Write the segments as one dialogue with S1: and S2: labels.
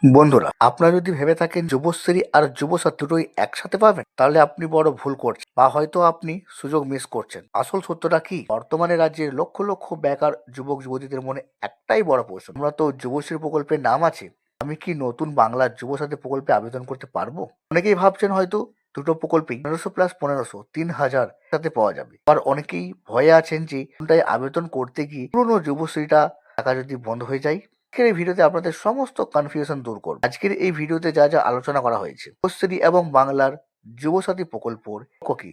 S1: বন্ধুরা, আপনারা যদি ভেবে থাকেন যুবশ্রী আর যুবসাথী দুটোই একসাথে পাবেন, তাহলে আপনি বড় ভুল করছেন বা হয়তো আপনি সুযোগ মিস করছেন। আসল সত্যটা কি? বর্তমানে রাজ্যের লক্ষ লক্ষ বেকার যুবক যুবতীদের মনে একটাই বড় প্রশ্ন, আমরা তো যুবশ্রী প্রকল্পের নাম আছে, আমি কি নতুন বাংলার যুবসাথী প্রকল্পে আবেদন করতে পারবো? অনেকেই ভাবছেন হয়তো দুটো প্রকল্পেই 1500 + 1500 3000 সাথে পাওয়া যাবে। আর অনেকেই ভয়ে আছেন যে কোনটায় আবেদন করতে গিয়ে পুরনো যুবশ্রীটা টাকা যদি বন্ধ হয়ে যায়। আজকের এই ভিডিওতে আপনাদের সমস্ত কনফিউশন দূর করব। আজকের এই ভিডিওতে যা যা আলোচনা করা হয়েছে, যুবশ্রী এবং বাংলার যুবসাথী প্রকল্পর কি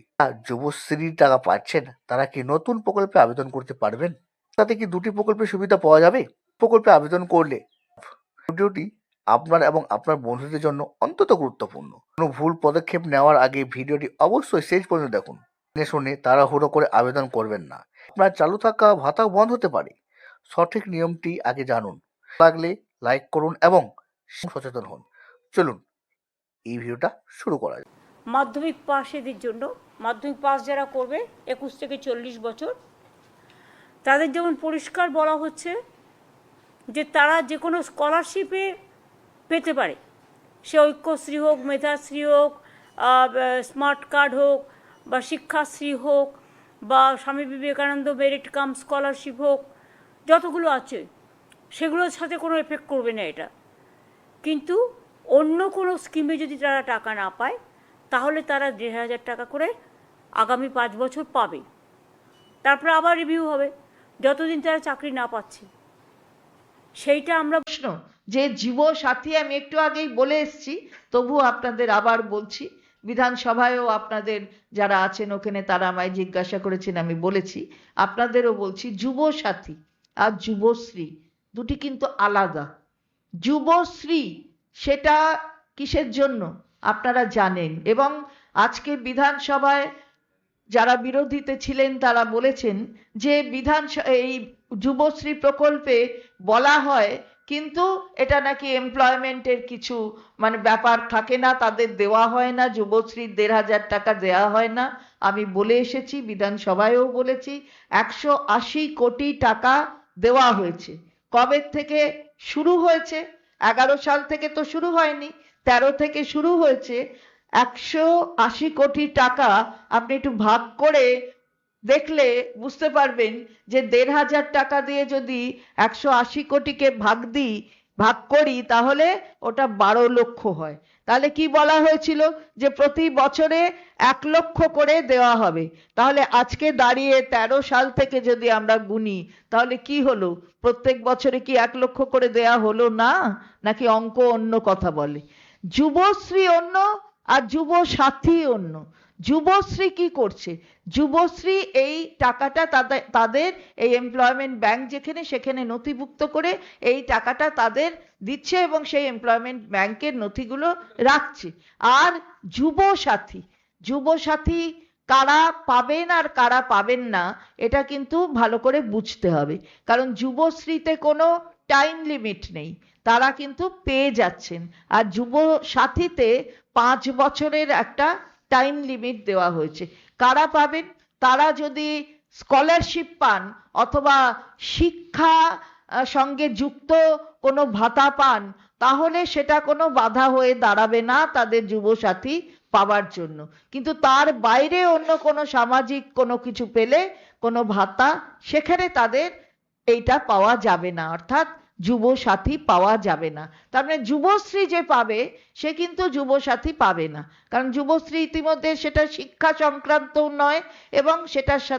S1: যুবশ্রীর টাকা পাচ্ছেন, তারা কি নতুন প্রকল্পে আবেদন করতে পারবেন? তাতে কি দুটি প্রকল্পের সুবিধা পাওয়া যাবে? প্রকল্পে আবেদন করলে ভিডিওটি আপনার এবং আপনার বন্ধুদের জন্য অত্যন্ত গুরুত্বপূর্ণ। কোনো ভুল পদক্ষেপ নেওয়ার আগে ভিডিওটি অবশ্যই শেষ পর্যন্ত দেখুন। শুনে তাড়াহুড়ো করে আবেদন করবেন না, আপনার চালু থাকা ভাতা বন্ধ হতে পারে। সঠিক নিয়মটি আগে জানুন। লাগলে লাইক করুন এবং সচেতন হন। চলুন এই ভিডিওটা শুরু করা যাক।
S2: মাধ্যমিক পাশেদের জন্য, মাধ্যমিক পাস যারা করবে 21 থেকে 40 বছর, তাদের যেমন পরিষ্কার বলা হচ্ছে যে তারা যে কোনো স্কলারশিপে পেতে পারে, সে ঐক্যশ্রী হোক, মেধাশ্রী হোক, স্মার্ট কার্ড হোক, বা শিক্ষাশ্রী হোক, বা Swami Vivekananda merit cum scholarship হোক, যতগুলো আছে সেগুলোর সাথে কোনো এফেক্ট করবে না এটা। কিন্তু অন্য কোনো স্কিমে যদি তারা টাকা না পায়, তাহলে তারা 1500 টাকা করে আগামী 5 বছর পাবে। তারপরে আবার রিভিউ হবে যতদিন তারা চাকরি না পাচ্ছে। সেইটা আমরা
S3: প্রশ্ন যে যুব সাথী আমি একটু আগেই বলে এসেছি, তবুও আপনাদের আবার বলছি, বিধানসভায়ও আপনাদের যারা আছেন ওখানে তারা আমায় জিজ্ঞাসা করেছেন, আমি বলেছি, আপনাদেরও বলছি, যুব সাথী আর যুবশ্রী দুটি কিন্তু আলাদা। যুবশ্রী সেটা কিসের জন্য আপনারা জানেন, এবং আজকে বিধানসভায় যারা বিরোধীতে ছিলেন তারা বলেছেন যে এই যুবশ্রী প্রকল্পে বলা হয়, কিন্তু এটা নাকি এমপ্লয়মেন্টের কিছু ব্যাপার থাকে না, তাদের দেওয়া হয় না, যুবশ্রীর 1500 টাকা দেওয়া হয় না। আমি বলে এসেছি, বিধানসভায়ও বলেছি, 180 কোটি টাকা দেওয়া হয়েছে। কবে থেকে শুরু হয়েছে? 11 সাল থেকে তো শুরু হয়নি, 13 থেকে শুরু হয়েছে। 180 কোটি টাকা আপনি একটু ভাগ করে দেখলে বুঝতে পারবেন যে 1500 টাকা দিয়ে যদি 180 কোটিকে ভাগ করি তাহলে ওটা 12 লক্ষ হয়। তাহলে কি বলা হয়েছিল যে প্রতি বছরে 1 লক্ষ করে দেওয়া হবে। তাহলে আজকে দাঁড়িয়ে 13 সাল থেকে যদি আমরা গুনি, তাহলে কি হলো? প্রত্যেক বছরে কি 1 লক্ষ করে দেওয়া হলো না? নাকি অঙ্ক অন্য কথা বলে? যুবশ্রী অন্য আর যুব সাথী অন্য। যুবশ্রী কি করছে? যুবশ্রী এই টাকাটা তাদের এই এমপ্লয়মেন্ট ব্যাংক যেখানে, সেখানে নথিভুক্ত করে এই টাকাটা তাদের দিচ্ছে এবং সেই এমপ্লয়মেন্ট ব্যাংকের নথিগুলো রাখছে। আর যুবসাথী কারা পাবেন আর কারা পাবেন না, এটা কিন্তু ভালো করে বুঝতে হবে। কারণ যুবশ্রীতে কোনো টাইম লিমিট নেই, তারা কিন্তু পেয়ে যাচ্ছেন। আর যুবসাথীতে 5 বছরের একটা টাইম লিমিট দেওয়া হয়েছে। কারা পাবেন? তারা যদি স্কলারশিপ পান অথবা শিক্ষা সঙ্গে যুক্ত কোনো ভাতা পান, তাহলে সেটা কোনো বাধা হয়ে দাঁড়াবে না তাদের যুবসাথী পাওয়ার জন্য। কিন্তু তার বাইরে অন্য কোনো সামাজিক কোনো কিছু পেলে, কোনো ভাতা, সেখানে তাদের এইটা পাওয়া যাবে না, অর্থাৎ যুবসাথী পাওয়া যাবে না। তার মানে যুবশ্রী যে পাবে সে কিন্তু যুবসাথী পাবে না, কারণ যুবশ্রী ইতিমধ্যে সেটা শিক্ষা সংক্রান্ত নয় এবং সেটার সাথে